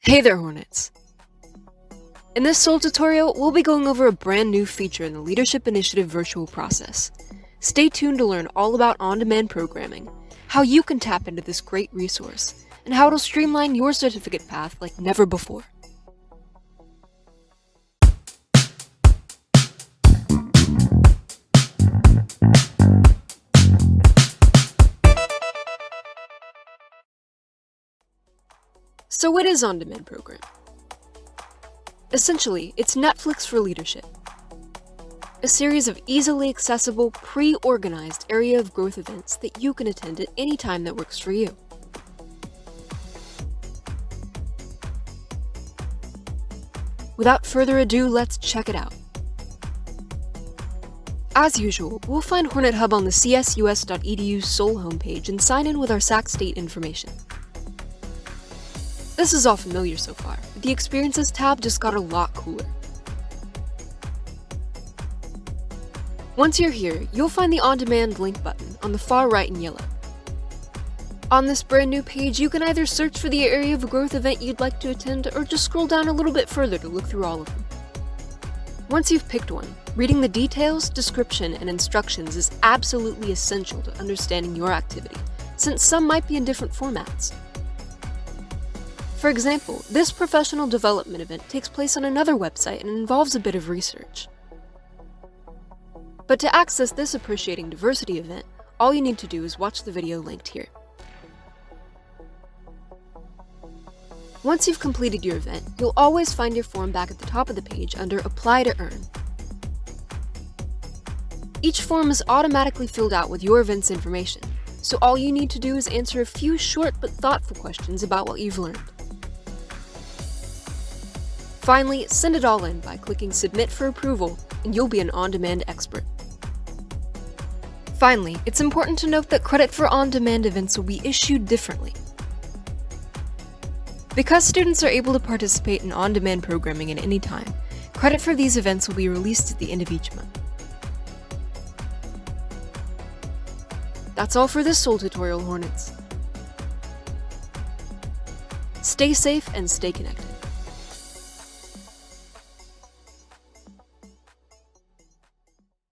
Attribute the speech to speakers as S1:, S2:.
S1: Hey there, Hornets! In this sole tutorial, we'll be going over a brand new feature in the Leadership Initiative virtual process. Stay tuned to learn all about on-demand programming, how you can tap into this great resource, and how it'll streamline your certificate path like never before. So what is on-demand program? Essentially, it's Netflix for leadership. A series of easily accessible, pre-organized area of growth events that you can attend at any time that works for you. Without further ado, let's check it out. As usual, we'll find Hornet Hub on the csus.edu Seoul homepage and sign in with our SAC state information. This is all familiar so far, but the Experiences tab just got a lot cooler. Once you're here, you'll find the On-Demand link button on the far right in yellow. On this brand new page, you can either search for the area of growth event you'd like to attend, or just scroll down a little bit further to look through all of them. Once you've picked one, reading the details, description, and instructions is absolutely essential to understanding your activity, since some might be in different formats. For example, this professional development event takes place on another website and involves a bit of research. But to access this Appreciating Diversity event, all you need to do is watch the video linked here. Once you've completed your event, you'll always find your form back at the top of the page under Apply to Earn. Each form is automatically filled out with your event's information, so all you need to do is answer a few short but thoughtful questions about what you've learned. Finally, send it all in by clicking Submit for approval, and you'll be an on-demand expert. Finally, it's important to note that credit for on-demand events will be issued differently. Because students are able to participate in on-demand programming at any time, credit for these events will be released at the end of each month. That's all for this Seoul tutorial, Hornets. Stay safe and stay connected.